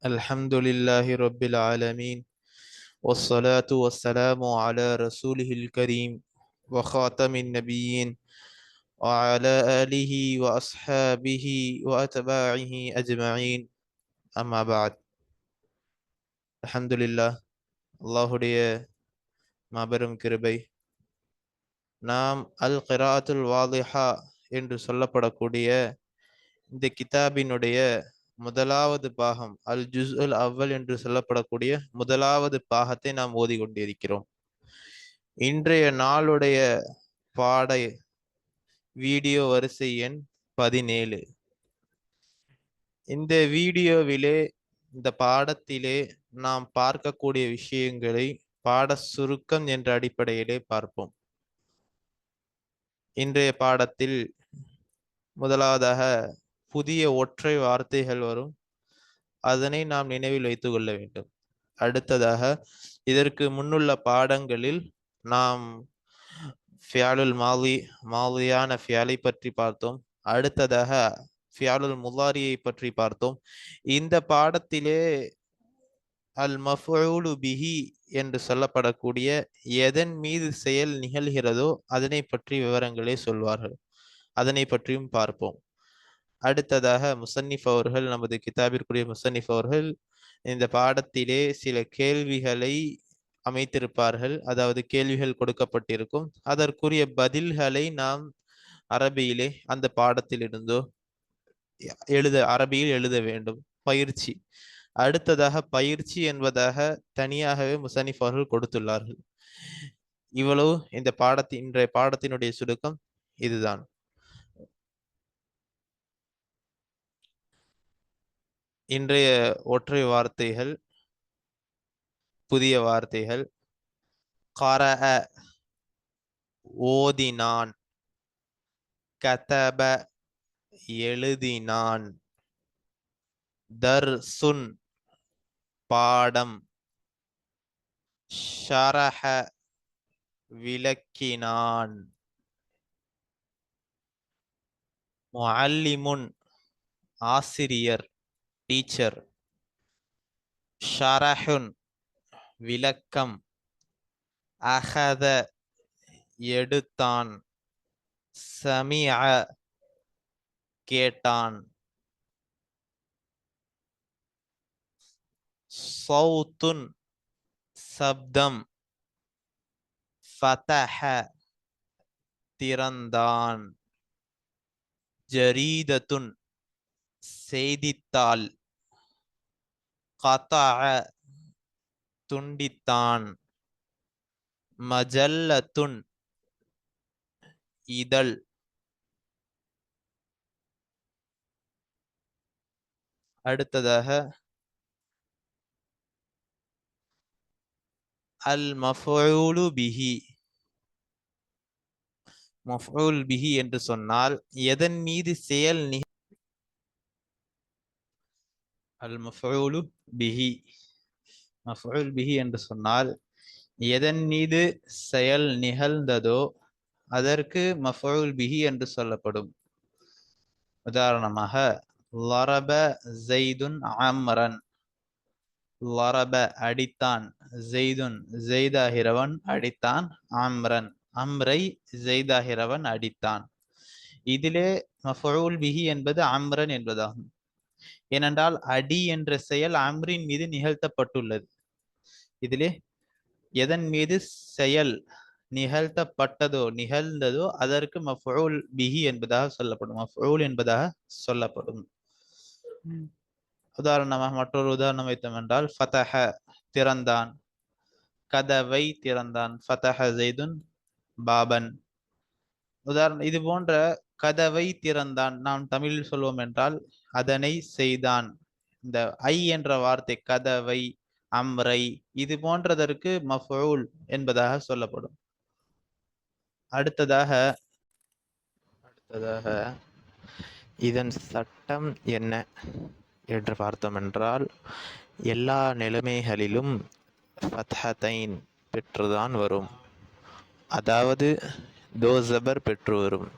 الحمد لله رب العالمين، والصلاة والسلام على رسوله الكريم وخاتم النبيين وعلى آله وأصحابه وأتباعه أجمعين. أما بعد. الحمد لله. அல்லாஹுடைய மாபெரும் கிருபை, நாம் அல் கிராஅத்துல் வாதிஹா என்று சொல்லப்படக்கூடிய இந்த கிதாபினுடைய முதலாவது பாகம், அல் ஜுஸ்உல் அவ்வல் என்று சொல்லப்படக்கூடிய முதலாவது பாகத்தை நாம் ஓதி கொண்டிருக்கிறோம். இன்றைய நாளுடைய பாட வீடியோ வரிசை எண் 17. இந்த வீடியோவிலே, இந்த பாடத்திலே நாம் பார்க்கக்கூடிய விஷயங்களை பாட சுருக்கம் என்ற அடிப்படையிலே பார்ப்போம். இன்றைய பாடத்தில் முதலாவதாக புதிய ஒற்றை வார்த்தைகள் வரும், அதனை நாம் நினைவில் வைத்துக் கொள்ள வேண்டும். அடுத்ததாக இதற்கு முன்னுள்ள பாடங்களில் நாம் ஃபியாலுல் மாதியான ஃபியாலை பற்றி பார்த்தோம். அடுத்ததாக ஃபியாலுல் முலாரியை பற்றி பார்த்தோம். இந்த பாடத்திலே அல் மஃஊலு பிஹி என்று சொல்லப்படக்கூடிய எதன் மீது செயல் நிகழ்கிறதோ அதனை பற்றி விவரங்களே சொல்வார்கள். அதனை பற்றியும் பார்ப்போம். அடுத்ததாக முசன்னிஃப் அவர்கள், நமது கிதாபிற்குரிய முசன்னிஃப் அவர்கள் இந்த பாடத்திலே சில கேள்விகளை அமைத்திருப்பார்கள். அதாவது கேள்விகள் கொடுக்கப்பட்டிருக்கும், அதற்குரிய பதில்களை நாம் அரபியிலே அந்த பாடத்தில் இருந்தோ அரபியில் எழுத வேண்டும். பயிற்சி. அடுத்ததாக பயிற்சி என்பதாக தனியாகவே முசன்னிஃப் அவர்கள் கொடுத்துள்ளார்கள். இவ்வளவு இன்றைய பாடத்தினுடைய சுருக்கம் இதுதான். இன்றைய ஒற்றை வார்த்தைகள், புதிய வார்த்தைகள்: கரஅ ஓதினான், கதப எழுதினான், தர்சுன் பாடம், ஷரஹ விளக்கினான், முஅல்லிமுன் ஆசிரியர் டீச்சர், ஷரஹுன் விளக்கம், அஹத எடுத்தான், சமிஅ கேட்டான், சௌத்துன் சப்தம், ஃபதஹ திறந்தான், ஜரீதத்துன் செய்தித்தாள், கதஅ துண்டித்தான், மஜல்லத்துன் இதழ். அடுத்ததாக அல் மஃஊலு பிஹி. மஃஊல் பிஹி என்று சொன்னால் எதன் மீது செயல் அல் மஃஊலு பிஹி. மஃஊல் பிஹி என்று சொன்னால் எதன் மீது செயல் நிகழ்ந்ததோ அதற்கு மஃஊல் பிஹி என்று சொல்லப்படும். உதாரணமாக, லரப ஸைதுன் அம்ரன். லரப அடித்தான், ஸைதுன் ஸைதாகிறவன் அடித்தான், அம்ரன் அம்ரை ஸைதாகிறவன் அடித்தான். இதிலே மஃஊல் பிஹி என்பது அம்ரன் என்பதாகும். ஏனென்றால் அடி என்ற செயல் அம்ரின் மீது நிகழ்த்தப்பட்டுள்ளது. இதிலே எதன் மீது செயல் நிகழ்ந்ததோ அதற்கு மஃஊல் பிஹி என்பதாக சொல்லப்படும், மஃஊல் என்பதாக சொல்லப்படும். உதாரணமாக மற்றொரு உதாரணம் வைத்தோம் என்றால், ஃபதஹ திறந்தான், கதவை திறந்தான், ஃபதஹ ஸைதுன் பாபன். இது போன்ற கதவை திறந்தான் நாம் தமிழில் சொல்வோம் என்றால் அதனை செய்தான். இந்த ஐ என்ற வார்த்தை கதவை, அம்ரை, இது போன்றதற்கு மஃஊல் என்பதாக சொல்லப்படும். அடுத்ததாக இதன் சட்டம் என்ன என்று பார்த்தோம் என்றால், எல்லா நிலைமைகளிலும் ஃபத்ஹத்தைன் பெற்றுதான் வரும். அதாவது தோசபர் பெற்று வரும்.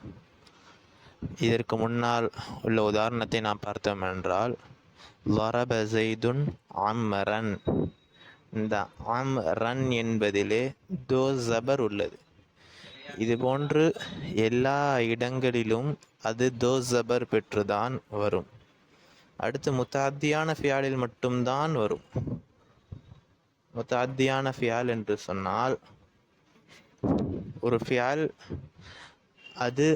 இதற்கு முன்னால் உள்ள உதாரணத்தை நாம் பார்த்தோம் என்றால், லரப ஜெய்துன் அம்ரன். இந்த அம்ரன் என்பதிலே தோ ஜபர் உள்ளது. இது போன்று எல்லா இடங்களிலும் அது தோ ஜபர் பெற்றுதான் வரும். அடுத்து முத்தாத்தியான ஃபியாலில் மட்டும்தான் வரும். முத்தாத்தியான ஃபியால் என்று சொன்னால் ஒரு ஃபியால் அது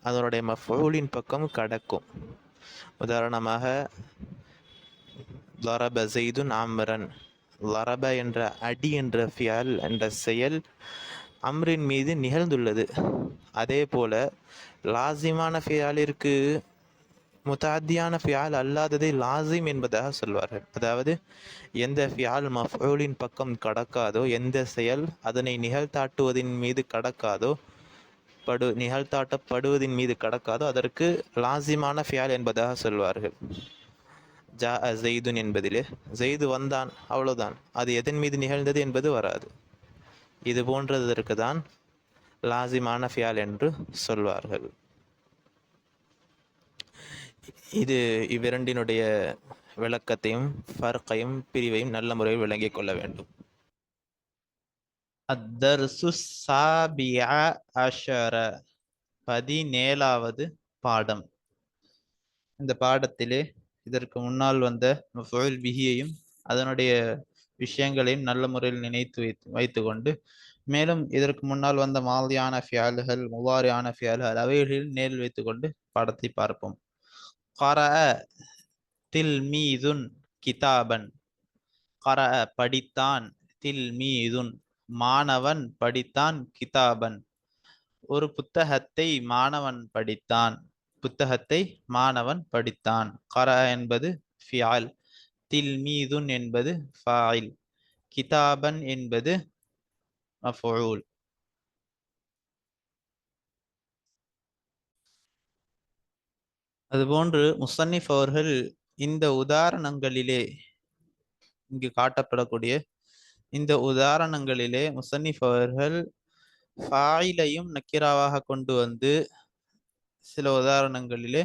அதனுடைய மஃஊலின் பக்கம் கடக்கும். உதாரணமாக லரப ஜெய்துன் அம்ரன். லரப என்ற அடி என்ற ஃபியால் என்ற செயல் அம்ரின் மீது நிகழ்ந்துள்ளது. அதே போல லாசிமான ஃபியாலிற்கு முத்தாத்தியான ஃபியால் அல்லாததை லாசிம் என்பதாக சொல்வார்கள். அதாவது எந்த ஃபியால் மஃஊலின் பக்கம் கடக்காதோ, எந்த செயல் அதனை நிகழ்த்தாட்டுவதின் மீது கடக்காதோ, நிகழ்த்தாட்டப்படுவதின் மீது கடக்காதோ அதற்கு லாசிமான ஃபியால் என்பதாக சொல்வார்கள். ஜா ஜெய்துன் என்பதிலே ஜெய்து வந்தான், அவ்வளவுதான். அது எதன் மீது நிகழ்ந்தது என்பது வராது. இது போன்றதற்கு தான் லாசிமான ஃபியால் என்று சொல்வார்கள். இது இவ்விரண்டினுடைய விளக்கத்தையும் ஃபர்கையும் பிரிவையும் நல்ல முறையில் விளங்கிக் கொள்ள வேண்டும். அத்தர்சு சாபிஅ அஷர, 17வது பாடம். இந்த பாடத்திலே இதற்கு முன்னால் வந்த மஃஊல் பிஹியையும் அதனுடைய விஷயங்களையும் நல்ல முறையில் நினைத்து வைத்துக்கொண்டு, மேலும் இதற்கு முன்னால் வந்த மாதியான ஃபியால்கள், முவாரியான ஃபியால்கள் அவைகளில் நேரில் வைத்துக்கொண்டு பாடத்தை பார்ப்போம். கரஅ தில்மீதுன் கிதாபன். கரஅ படித்தான், தில்மீதுன் மாணவன் படித்தான், கிதாபன் ஒரு புத்தகத்தை மாணவன் படித்தான். புத்தகத்தை மாணவன் படித்தான். கரஅ என்பது ஃபியால், தில்மீதுன் என்பது ஃபாயில், கிதாபன் என்பது மஃஊல். அதுபோன்று முஸன்னிஃப் அவர்கள் இந்த உதாரணங்களிலே, இங்கு காட்டப்படக்கூடிய இந்த உதாரணங்களிலே முஸன்னிஃப் அவர்கள் ஃபாயிலையும் நக்கிராவாக கொண்டு வந்து, சில உதாரணங்களிலே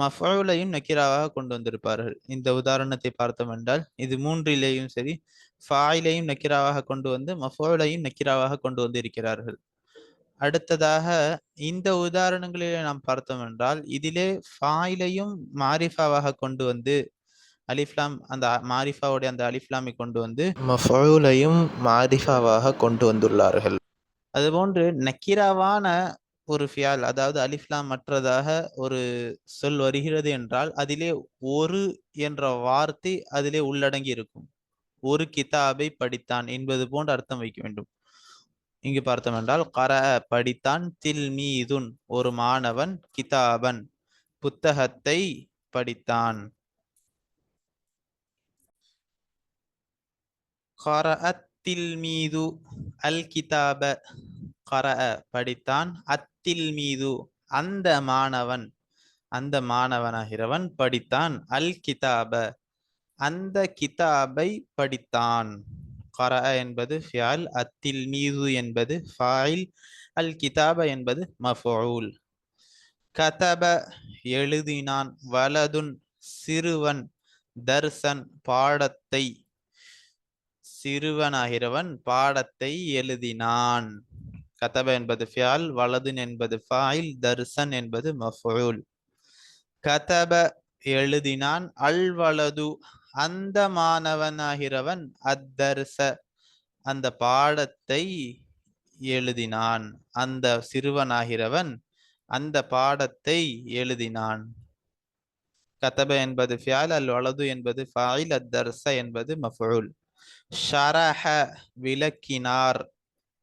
மஃஊலையும் நக்கிராவாக கொண்டு வந்திருப்பார்கள். இந்த உதாரணத்தை பார்த்தோம் என்றால் இது மூன்றிலேயும் சரி ஃபாயிலையும் நக்கிராவாக கொண்டு வந்து மஃஊலையும் நக்கிராவாக கொண்டு வந்து இருக்கிறார்கள். அடுத்ததாக இந்த உதாரணங்களிலே நாம் பார்த்தோம் என்றால் இதிலே ஃபாயிலையும் மாரிஃபாவாக கொண்டு வந்து அலிஃப்லாம், அந்த மாரிஃபாவுடைய அந்த அலிஃப்லாமை கொண்டு வந்து மஃஊலையும் மாரிஃபாவாக கொண்டு வந்துள்ளார்கள். அதுபோன்று நக்கிராவான ஒரு ஃபியால், அதாவது அலிஃப்லாம் மற்றதாக ஒரு சொல் வருகிறது என்றால் அதிலே ஒரு என்ற வார்த்தை அதிலே உள்ளடங்கி இருக்கும். ஒரு கிதாபை படித்தான் என்பது போன்று அர்த்தம் வைக்க வேண்டும். இங்கு பார்த்தோம் என்றால் கரஅ படித்தான், தில்மீதுன் ஒரு மாணவன், கிதாபன் புத்தகத்தை படித்தான். கரஅத் தில்மீது அல் கிதாப. கரஅ படித்தான், அத்தில்மீது அந்த மாணவன், அந்த மாணவனாகிறவன் படித்தான், அல் கிதாப அந்த கிதாபை படித்தான். கரஅ என்பது ஃபியால், அத்தில்மீது என்பது ஃபாயில், அல் கிதாப என்பது மஃஊல். கதப எழுதினான், வலதுன் சிறுவன், தர்சன் பாடத்தை, சிறுவனாகிறவன் பாடத்தை எழுதினான். கதப என்பது ஃபியால், வலதுன் என்பது ஃபாயில், தர்சன் என்பது மஃஊல். கதப எழுதினான், அல் வலது அந்த மாணவனாகிறவன், அத்தர்ச அந்த பாடத்தை எழுதினான். அந்த சிறுவனாகிறவன் அந்த பாடத்தை எழுதினான். கதப என்பது ஃபியால், அல் வலது என்பது ஃபாயில், அத்தர்ச என்பது மஃஊல். ஷரஹ விளக்கினார்,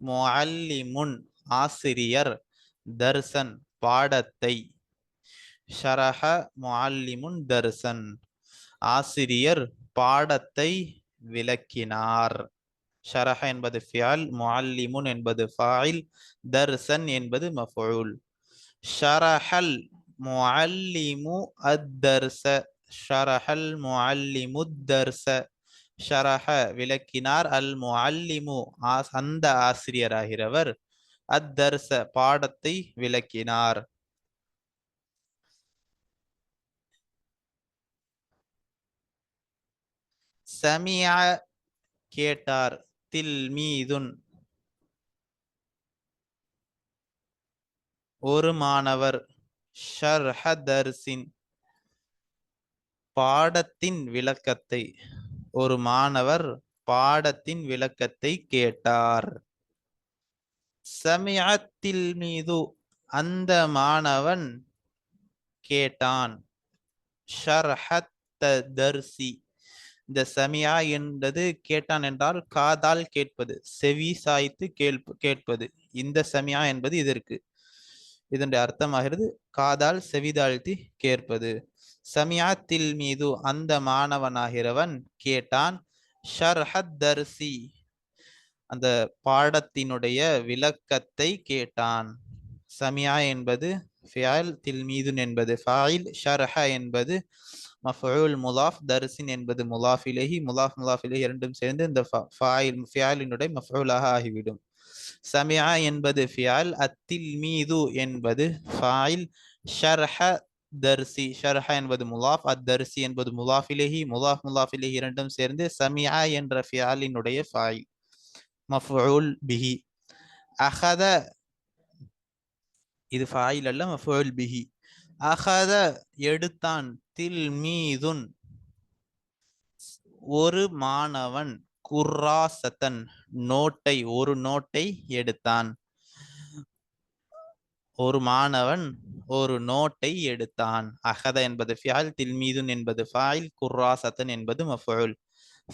முஅல்லிமுன் ஆசிரியர், தர்சன் பாடத்தை. ஷரஹ முஅல்லிமுன் தர்சன் ஆசிரியர் பாடத்தை விளக்கினார். ஷரஹ என்பது ஃபியால், முஅல்லிமுன் என்பது ஃபாயில், தர்சன் என்பது மஃஊல். ஷரஹல் முஅல்லிமு அத்தர்ச, ஷரஹல் முஅல்லிமு தர்ச ஷரஹ விளக்கினார், அல் முஅல்லிமு அந்த ஆசிரியராகிறவர், அத்தர்ச பாடத்தை விளக்கினார். சமிஅ கேட்டார், தில்மீதுன் ஒரு மாணவர், ஷர்ஹ தர்சின் பாடத்தின் விளக்கத்தை, ஒரு மாணவர் பாடத்தின் விளக்கத்தை கேட்டார். சமிஅத் தில்மீது அந்த மாணவன் கேட்டான். ஷர்ஹத் தர்சி இந்த சமியா என்பது கேட்டான் என்றால் காதால் கேட்பது, செவி சாய்த்து கேட்பது. இந்த சமியா என்பது இதற்கு இதனுடைய அர்த்தமாகிறது காதால் செவிதாழ்த்தி கேட்பது. சமியா தில்மீது அந்த மாணவனாகிறவன் கேட்டான். ஷர்ஹத் தர்சி அந்த பாடத்தினுடைய விளக்கத்தை கேட்டான். சமியா என்பது ஃபியல், தில்மீதுன் என்பது ஃபாயில், ஷர்ஹ என்பது மஃஊல் முலாஃப், தர்சின் என்பது முலாஃப் இலைஹி. முலாஃப் முலாஃப் இலைஹி இரண்டும் சேர்ந்து இந்த ஃபாயில் ஃபியலினுடைய மஃஊலாக ஆகிவிடும். சமியா என்பது ஃபியல், அத்தில்மீது என்பது ஃபாயில், ஷர்ஹ தர்சி ஷர்ஹ என்பது முலாஃப், அத்தர்சி என்பது முலாஃப் இலைஹி. முலாஃப் முலாஃப் இலைஹி இரண்டும் சேர்ந்து சமியா என்ற ஃபியலினுடைய ஃபாயில் மஃஊல் பிஹி. அஹத இது ஃபாயில் அல்ல, மஃஊல் பிஹி. அஹத எடுத்தான், தில்மீதுன் ஒரு மாணவன், குர்ராசத்தன் நோட்டை ஒரு நோட்டை எடுத்தான். ஒரு மாணவன் ஒரு நோட்டை எடுத்தான். அஹத என்பது ஃபியல், தில்மீதுன் என்பது ஃபாயில், குர்ராசத்தன் என்பது மஃஊல்.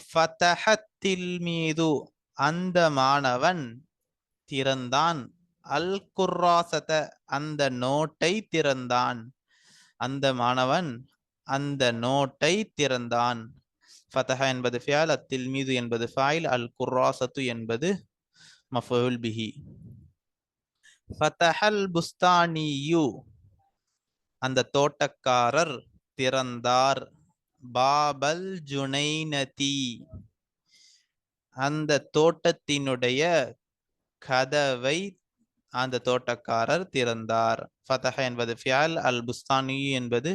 ஃபதஹத் தில்மீது அந்த மாணவன் திறந்தான். அல் குர்ராசத அந்த நோட்டை திறந்தான். அந்த மாணவன் அந்த நோட்டை திறந்தான். ஃபதஹ என்பது ஃபியல், அத்தில்மீது என்பது ஃபாயில், அல் குர்ராசத்து என்பது மஃஊல் பிஹி. ஃபதஹல் புஸ்தானியு அந்த தோட்டக்காரர் திறந்தார். பாபல் ஜுனைனதி அந்த தோட்டத்தினுடைய கதவை அந்த தோட்டக்காரர் திறந்தார். ஃபதஹ என்பது ஃபியல், அல் புஸ்தானி என்பது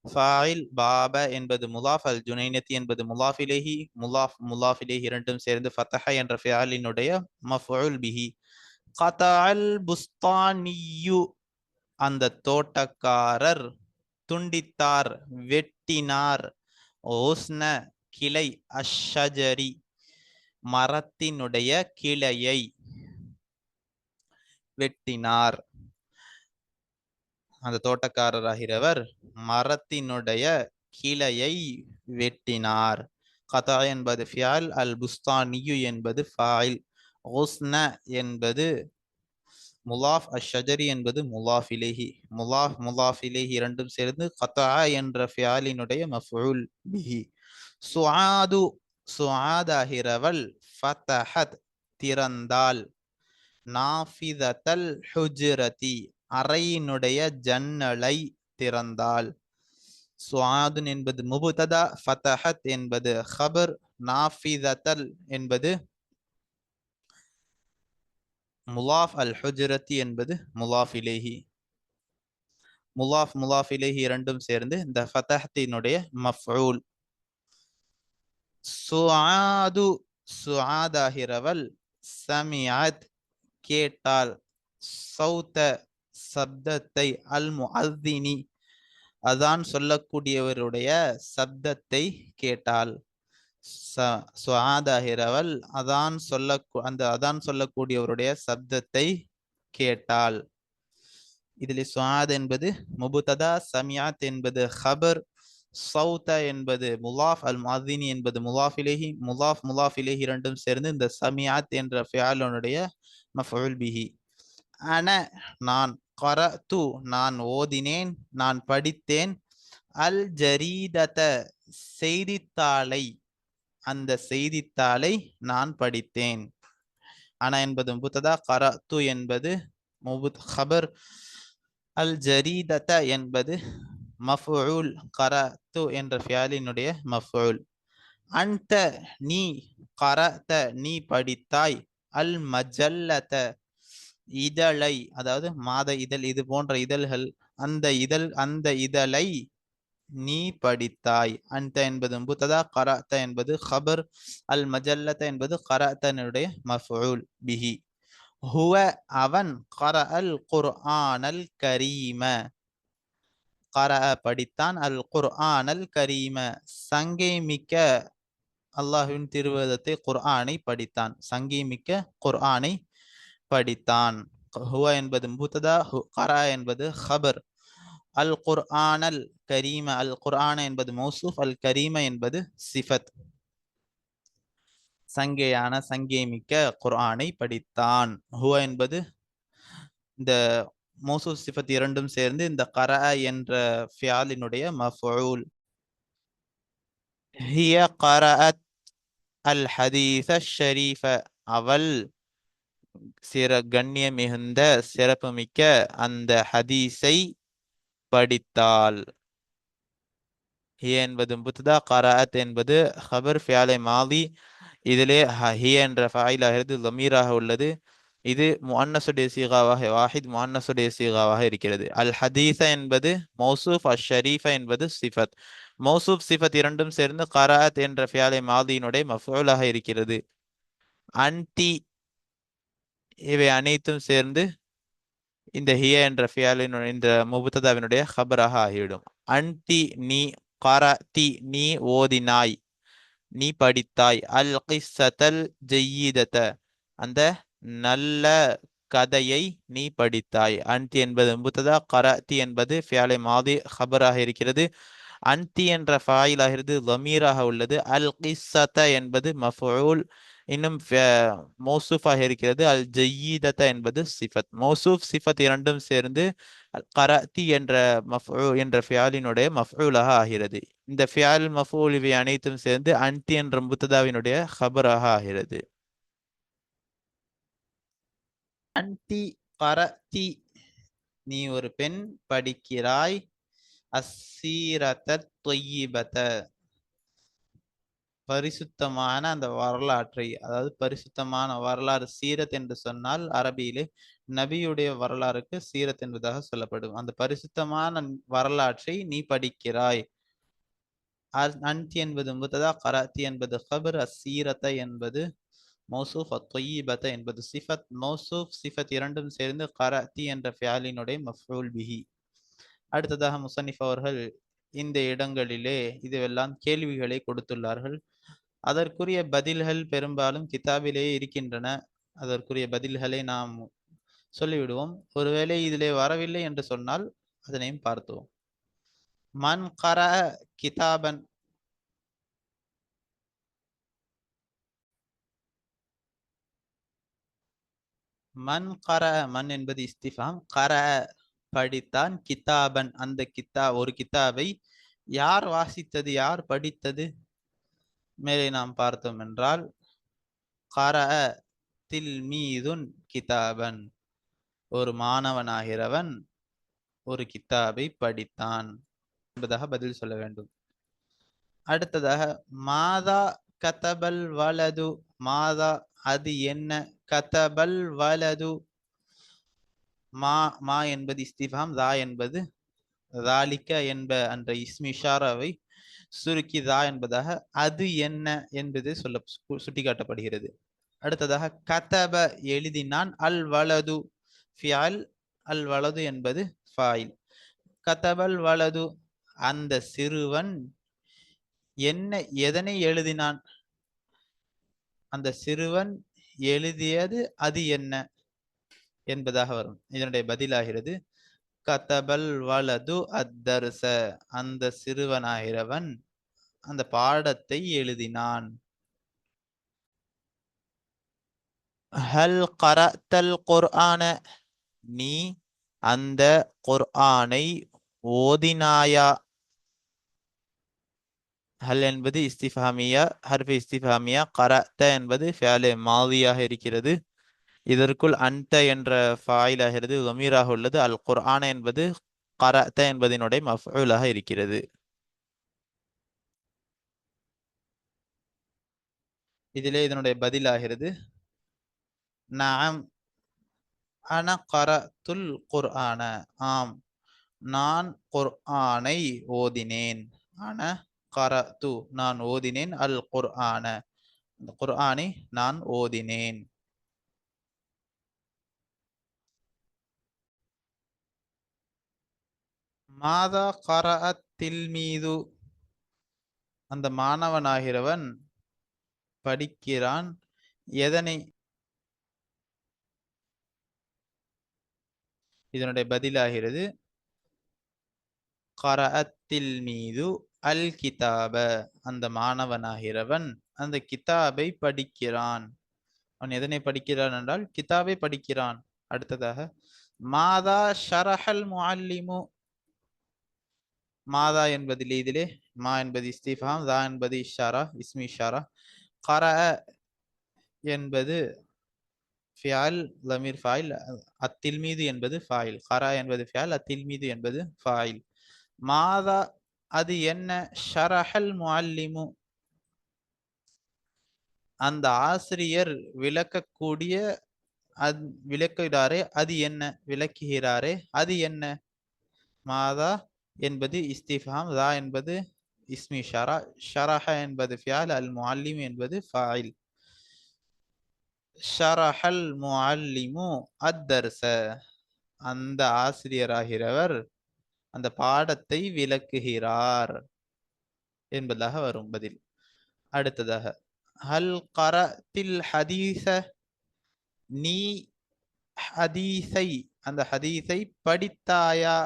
ஃபாயில், பாப என்பது முலாஃப், அல் ஜுனைனதி என்பது முலாஃப் இலைஹி. முலாஃப் முலாஃப் இலைஹி இரண்டும் சேர்ந்து ஃபதஹ என்ற ஃபியலினுடைய மஃஊல் பிஹி. கதஅல் புஸ்தானியு அந்த தோட்டக்காரர் துண்டித்தார், வெட்டினார். ஓஸ்ன கிளை, அஷ்ஷஜரி மரத்தினுடைய கிளையை வெட்டினார். அந்த தோட்டக்காரராகிறவர் மரத்தினுடைய கிளையை வெட்டினார். கதா என்பது ஃபியல், அல் புஸ்தானியு என்பது ஃபாயில், ஓஸ்ன என்பது முலாஃப், அஷ்ஷஜரி என்பது முலாஃப் இலைஹி. முலாஃப் முலாஃப் இலைஹி இரண்டும் சேர்ந்து கதா என்ற ஃபியலினுடைய மஃஊல் பிஹி. சுஆது சுஆதாகிறவள், ஃபதஹத் திறந்தாள். நாஃபிதத்தல் ஹுஜ்ரதி அறையினுடைய ஜன்னலை திறந்தாள். சுஆதுன் என்பது முபுததா, ஃபதஹத் என்பது ஹபர், நாஃபிதத்தல் என்பது முலாஃப், அல் ஹுஜ்ரதி என்பது முலாஃப் இலைஹி. முலாஃப் முலாஃப் இலைஹி இரண்டும் சேர்ந்து இந்த ஃபதஹத்தினுடைய மஃஊல். சுஆது சுஆதாகிறவள், சமிஅத் கேட்டாள். சௌத சப்தத்தை, அல் முஅத்தினி அதான் சொல்லக்கூடியவருடைய சப்தத்தை கேட்டாள். சுஆதாகிறவள் அதான் சொல்லக்கூடியவருடைய சப்தத்தை கேட்டாள். இதில் சுஆத் என்பது முபுததா, சமிஅத் என்பது ஹபர், சௌத என்பது முலாஃப், அல் முஅத்தினி என்பது முலாஃப் இலைஹி. முலாஃப் முலாஃப் இலைஹி இரண்டும் சேர்ந்து இந்த சமிஅத் என்ற ஃபியலுடைய மஃஊல் பிஹி. அன நான், கரஅது நான் ஓதினேன், நான் படித்தேன். அல் ஜரீதத செய்தித்தாளை அந்த செய்தித்தாளை நான் படித்தேன். அன என்பது முபுததா, கரஅது என்பது ஹபர், அல் ஜரீதத என்பது மஃஊல், கரஅது என்ற ஃபியலினுடைய மஃஊல். அன்த நீ, கரஅத நீ படித்தாய். அல் மஜல்லத இதழை, அதாவது மாத இதழ், இது போன்ற இதழ்கள், அந்த இதழை நீ படித்தாய். அன்த என்பது முபதா, கரஅத என்பது கபர், அல் மஜல்லத என்பது கரஅதனுடைய மஃஊல் பிஹி. ஹுவ அவன், கரஅல் குர்ஆனல் கரீம கரஅ படித்தான், அல் குர்ஆனல் கரீம சங்கை மிக்க அல்லாஹ்வின் திருவேதத்தை குர்ஆனை படித்தான், சங்கை மிக்க குர்ஆனை படித்தான். ஹுவ என்பது முபதா, கரஅ என்பது கபர். அல் குர்ஆனல் கரீம, அல் குர்ஆன என்பது மௌசூஃப், அல் கரீம என்பது சிஃபத். சங்கையான சங்கை மிக்க குர்ஆனை படித்தான். ஹுவ என்பது இந்த மௌசூஃப் சிஃபத் இரண்டும் சேர்ந்து இந்த கரஅ என்ற ஃபியாலினுடைய மஃஊல். ஹிய கரஅத் அல் ஹதீஸ ஷரீஃப அவள் கண்ணியம் மிகுந்த சிறப்பு மிக்க அந்த ஹதீஸை படித்தாள். ஹிய என்பது முபதா, கரஅத் என்பது ஹபர், ஃபியாலே மாதி. இதிலே ஹிய என்ற ஃபாயிலாகிறது லமீராக உள்ளது. இது முஅன்னஸுடைய சீகாவாக, வாஹித் முஅன்னஸுடைய சீகாவாக இருக்கிறது. அல் ஹதீஸ என்பது மௌசூஃப், அஷ் ஷரீஃப என்பது சிஃபத். மௌசூஃப் சிஃபத் இரண்டும் சேர்ந்து கரஅத் என்ற ஃபியாலே மாதியினுடைய மஃஊலாக இருக்கிறது. அன்தி இவை அனைத்தும் சேர்ந்து இந்த ஹிய என்ற ஃபியாலின் இந்த முபததாவினுடைய ஹபராக ஆகிவிடும். அன்தி நீ, கரஅதி நீ ஓதினாய், நீ படித்தாய், அல் கிஸ்ஸத்தல் ஜய்யிதத அந்த நல்ல கதையை நீ படித்தாய். அன்தி என்பது முபதா, கரஅதி என்பது ஃபியாலே மாதி ஹபராக இருக்கிறது. அன்தி என்ற ஃபாயிலாகிறது லமீராக உள்ளது. அல் கிஸ்ஸத என்பது மஃஊல், இன்னும் மௌசூஃபாக இருக்கிறது. அல் ஜய்யிதத என்பது சிஃபத். மௌசூஃப் சிஃபத் இரண்டும் சேர்ந்து கரஅதி என்ற என்ற ஃபியாலினுடைய மஃஊலாக ஆகிறது. இந்த ஃபியால் மஃஊல் இவை அனைத்தும் சேர்ந்து அன்தி என்ற முபததாவினுடைய ஹபராக ஆகிறது. அன்தி கரஅதி நீ ஒரு பெண் படிக்கிறாய், அஸ்ஸீரத தொய்யிபத பரிசுத்தமான அந்த வரலாற்றை, அதாவது பரிசுத்தமான வரலாறு. சீரத் என்று சொன்னால் அரபியிலே நபியுடைய வரலாறுக்கு சீரத் என்பதாக சொல்லப்படும். அந்த பரிசுத்தமான வரலாற்றை நீ படிக்கிறாய். அன்தி என்பது முபதா, கரஅதி என்பது கபர், அஸ்ஸீரத என்பது மௌசூஃப், அத்தொய்யிபத என்பது சிஃபத். மௌசூஃப் சிஃபத் இரண்டும் சேர்ந்து கரஅதி என்ற ஃபியாலினுடைய மஃஊல் பிஹி. அடுத்ததாக முஸன்னிஃப் அவர்கள் இந்த இடங்களிலே இதுவெல்லாம் கேள்விகளை கொடுத்துள்ளார்கள். அதற்குரிய பதில்கள் பெரும்பாலும் கிதாபிலேயே இருக்கின்றன. அதற்குரிய பதில்களை நாம் சொல்லிவிடுவோம். ஒருவேளை இதிலே வரவில்லை என்று சொன்னால் அதனையும் பார்த்தோம். மன் கரஅ கிதாபன், மன் கரஅ, மன் என்பது இஸ்திஃபாம், கரஅ படித்தான், கிதாபன் அந்த ஒரு கிதாபை யார் வாசித்தது, யார் படித்தது? மேலே நாம் பார்த்தோம் என்றால் கரஅ தில்மீதுன் கிதாபன், ஒரு மாணவனாகிறவன் ஒரு கிதாபை படித்தான் என்பதாக பதில் சொல்ல வேண்டும். அடுத்ததாக மாதா கதபல் வலது, மாதா அது என்ன, கதபல் வலது மா என்பது இஸ்திஃபாம், தா என்பது தாலிக்க என்ப என்ற இஸ்மி இஷாராவை சுருக்கி தா என்பதாக அது என்ன என்பது சுட்டிக்காட்டப்படுகிறது. அடுத்ததாக கதப எழுதினான், அல் வலது ஃபியால், அல் வலது என்பது ஃபாயில். கதபல் வலது அந்த சிறுவன் என்ன, எதனை எழுதினான், அந்த சிறுவன் எழுதியது அது என்ன என்பதாக வரும். இதனுடைய பதிலாகிறது கதபல் வலது அத்தர்ச, அந்த சிறுவனாகிறவன் அந்த பாடத்தை எழுதினான். ஹல் கரஅத்தல் குர்ஆன, நீ அந்த குர்ஆனை ஓதினாயா? ஹல் என்பது இஸ்திஃபாமியா, ஹர்ஃப் இஸ்திஃபாமியா. கரஅத்த என்பது ஃபியாலே மாதியாக இருக்கிறது. இதற்குள் அன்த என்ற ஃபாயில் ஆகிறது, லமீராக உள்ளது. அல் குர்ஆன என்பது கரஅத்த என்பதனுடைய மஃஊலாக இருக்கிறது. இதிலே இதனுடைய பதிலாகிறது நஅம் அன கரஅத்துல் குர்ஆன, ஆம் நான் குர்ஆனை ஓதினேன். அன கரத்து நான் ஓதினேன். அல் குர்ஆன அந்த குர்ஆனை நான் ஓதினேன். மாதா கரஅத் தில்மீது அந்த மாணவனாகிறவன் படிக்கிறான். எதனை? இதனுடைய பதிலாகிறது கரஅத்தில் மீது அல் கிதாப அந்த மாணவனாகிறவன் அந்த கிதாபை படிக்கிறான். அவன் எதனை படிக்கிறான் என்றால் கிதாபை படிக்கிறான். அடுத்ததாக மாதா ஷரஹல் முஅல்லிமு மாதா என்பதில் இதிலே மா என்பது இஸ்திஃபாம், தா என்பது இஷாரா, இஸ்மி இஷாரா, கரஅ என்பது ஃபியால் லமீர் ஃபாயில், அத்தில்மீது என்பது ஃபாயில். கரா என்பது ஃபியால், அத்தில்மீது என்பது ஃபாயில். மாதா அது என்ன? ஷரஹல் முஅல்லிமு அந்த ஆசிரியர் விளக்கக்கூடிய விளக்குகிறாரே அது என்ன? விளக்குகிறாரே அது என்ன? மாதா என்பது இஸ்திஃபாம், தா என்பது இஸ்மி ஷரா, ஷரஹ என்பது ஃபியால், அல் முஅல்லிம் என்பது ஃபாயில். ஷரஹல் முஅல்லிமு அத்தர்ஸ அந்த ஆசிரியராகிறவர் அந்த பாடத்தை விளக்குகிறார் என்பதாக வரும் பதில். அடுத்ததாக ஹல் கரத்தில் ஹதீஸ நீ ஹதீஸை அந்த ஹதீஸை படித்தாயா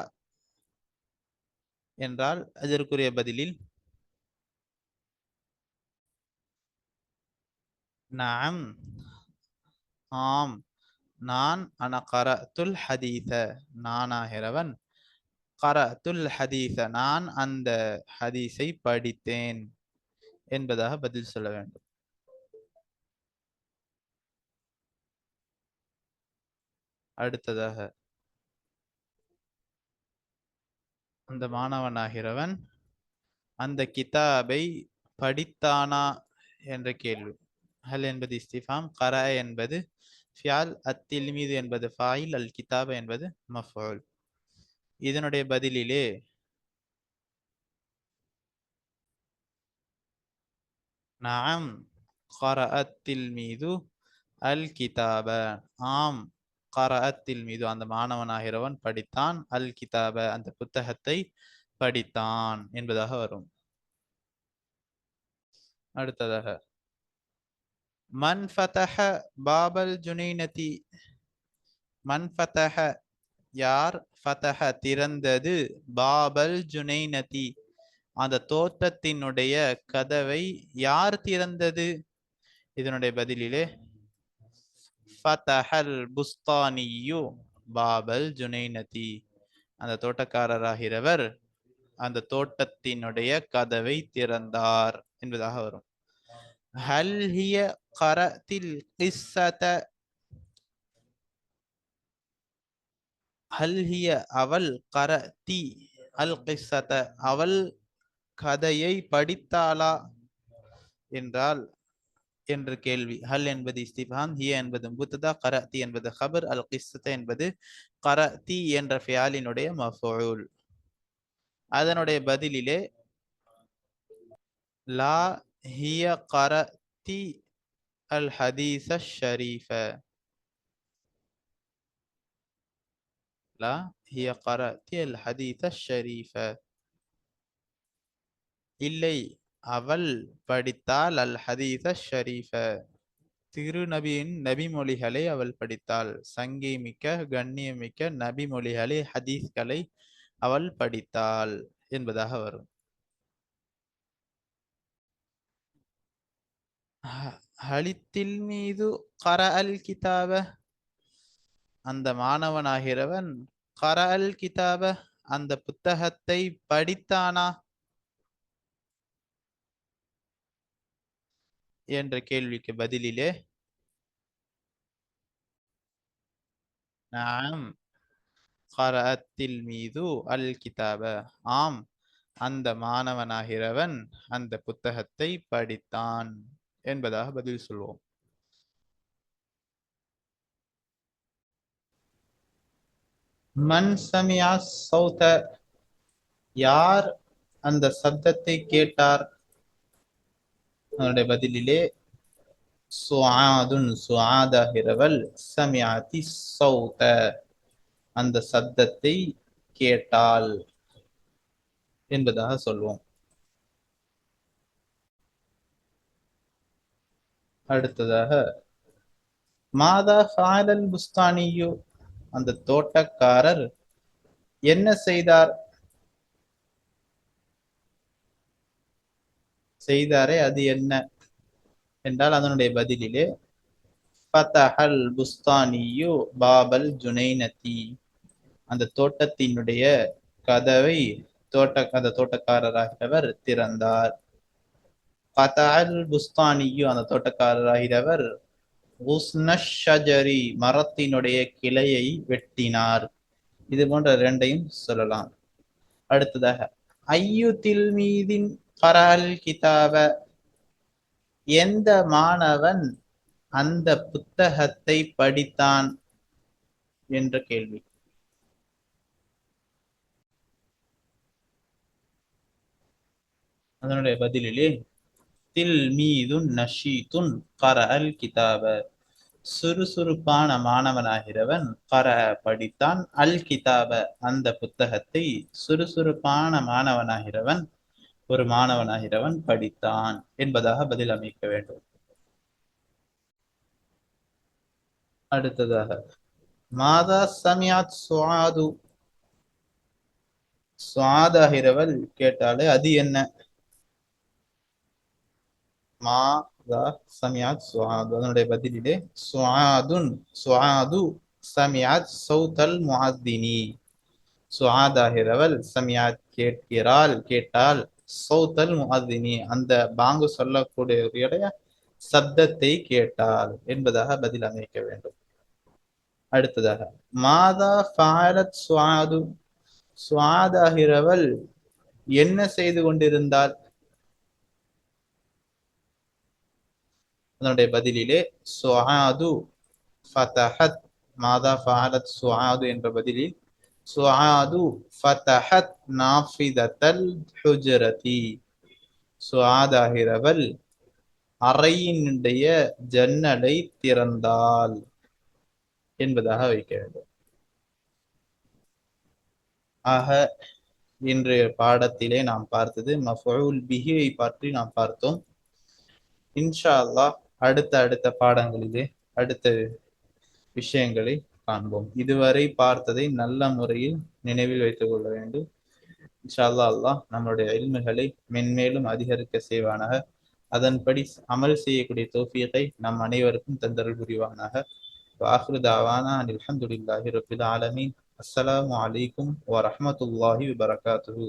என்றால் அதற்குரிய பதிலில் நஅம் ஆம் நான் அன கரத்துல் ஹதீஸ நானாகிறவன் கரத்துல் ஹதீஸ நான் அந்த ஹதீஸை படித்தேன் என்பதாக பதில் சொல்ல வேண்டும். அடுத்ததாக அந்த மாணவனாகிறவன் அந்த கிதாபை படித்தானா என்ற கேள்வி. ஹல் என்பது இஸ்திஃபாம், கர என்பது ஃபியால், அத்தில்மீது என்பது ஃபாயில், அல் கிதாப என்பது மஃபூல். இதனுடைய பதிலிலே நஅம் கரஅத்தில் மீது அல் கிதாப ஆம் கரஅத்தில் மீது அந்த மாணவனாகிறவன் படித்தான், அல் கிதாப அந்த புத்தகத்தை படித்தான் என்பதாக வரும். அடுத்ததாக மன் ஃபதஹ பாபல் ஜுனைனதி மன் ஃபதஹ யார், ஃபதஹ திறந்தது, பாபல் ஜுனைனதி அந்த தோட்டத்தினுடைய கதவை யார் திறந்தது? இதனுடைய பதிலிலே ஃபதஹல் புஸ்தானியு பாபல் ஜுனைனதி அந்த தோட்டக்காரராகிறவர் அந்த தோட்டத்தினுடைய கதவை திறந்தார் என்பதாக வரும். ஹல் ஹிய கரத்தில் கிஸ்ஸத ஹல் ஹிய அவள் கரதி அல் கிஸ்ஸத அவள் கதையை படித்தாளா என்றால் என்று கேள்வி. ஹல் என்பது இஸ்திஃபாம், ஹிய என்பது முப்ததா, கரதி என்பது கபர், அல் கிஸ்ஸத என்பது கரதி என்ற ஃபியாலினுடைய மஃபூல். அதனுடைய பதிலிலே லா ஹிய கரதி அல் ஹதீஸ ஷரீஃப லா ஹிய கரதி அல் ஹதீஸ ஷரீஃப இல்லை அவள் படித்தாள் அல் ஹதீஸ ஷரீஃப திருநபியின் நபிமொழிகளை அவள் படித்தாள். சங்கை மிக்க கண்ணியமிக்க நபிமொழிகளை ஹதீஸ்களை அவள் படித்தாள் என்பதாக வரும். ஹலித்தில் மீது கர அல் கிதாப அந்த மாணவனாகிறவன் கர அல் கிதாப அந்த புத்தகத்தை படித்தானா என்ற கேள்விக்கு பதிலிலே நஅம் கரஅத்தில் மீது அல் கிதாப ஆம் அந்த மாணவனாகிறவன் அந்த புத்தகத்தை படித்தான் என்பதாக பதில் சொல்வோம். மன் சமியா சௌத, யார் அந்த சப்தத்தை கேட்டார்? அதனுடைய பதிலிலே சுஆதுன், சுஆதாகிறவள், சமியாதி சௌத, அந்த சப்தத்தை கேட்டாள் என்பதாக சொல்வோம். அடுத்ததாக மாதா ஃபாலல் புஸ்தானியு, அந்த தோட்டக்காரர் என்ன செய்தார்? செய்தாரே அது என்ன என்றால் அதனுடைய பதிலிலே ஃபதஹல் புஸ்தானியு பாபல் ஜுனைனதி, அந்த தோட்டத்தினுடைய கதவை அந்த தோட்டக்காரராகிறவர் திறந்தார். ஃபதஹல் புஸ்தானியு, அந்த தோட்டக்காரராகிறவர் உஸ்னஷ் ஷஜரி, மரத்தினுடைய கிளையை வெட்டினார். இது போன்ற இரண்டையும் சொல்லலாம். அடுத்ததாக ஐயு தில்மீதின் கரல் கிதாப, எந்த மாணவன் அந்த புத்தகத்தை படித்தான் என்ற கேள்வி. அதனுடைய பதிலிலே தில்மீதுன் நஷீதுன் கரல் கிதாப, சுறுசுறுப்பான மாணவனாகிறவன் கர படித்தான், அல் கிதாப அந்த புத்தகத்தை, சுறுசுறுப்பான மாணவனாகிறவன் ஒரு மாணவனாகிறவன் படித்தான் என்பதாக பதில் அமைக்க வேண்டும். அடுத்ததாக மாதா சமியாத் சுஆது, சுஆதாகிறவள் கேட்டாலே அது என்ன? மாதா சமியாத் சுஆது, அதனுடைய பதிலிலே சுஆதுன், சுஆது சமியாத் சௌதல் முஅத்தினி, சுஆதாகிறவள் சமியாத் கேட்கிறாள், கேட்டால் சௌதல் முஅத்தினி, அந்த பாங்கு சொல்லக்கூடியவருடைய சப்தத்தை கேட்டால் என்பதாக பதில் அமைக்க வேண்டும். அடுத்ததாக மாதா ஃபாலத் சுஆது, சுஆதாகிறவள் என்ன செய்து கொண்டிருந்தாள்? அதனுடைய பதிலிலே சுஆது ஃபதஹத், மாதா ஃபஅலத் சுஆது என்ற பதிலில் சுஆது ஃபதஹத் நாஃபிதத்தல் ஹுஜரதி, சுஆதாகிறவள் அறையினுடைய ஜன்னலை திறந்தாள் என்பதாக வைக்க வேண்டும். ஆக இன்றைய பாடத்திலே நாம் பார்த்தது மஃஊல் பிஹியை பற்றி நாம் பார்த்தோம். இன்ஷா அல்லாஹ் அடுத்த பாடங்களிலே அடுத்த விஷயங்களை காண்போம். இதுவரை பார்த்ததை நல்ல முறையில் நினைவில் வைத்துக் கொள்ள வேண்டும். இன்ஷா அல்லாஹ் நம்முடைய இல்முகளை மென்மேலும் அதிகரிக்க செய்வானாக. அதன்படி அமல் செய்யக்கூடிய தௌஃபீகை நம் அனைவருக்கும் தந்தருள் புரிவானாக. வாஹிரு தாவானா அல்ஹம்துலில்லாஹி ரப்பில் ஆலமீன். அஸ்ஸலாமு அலைக்கும் வரஹ்மத்துல்லாஹி வபரகாத்துஹு.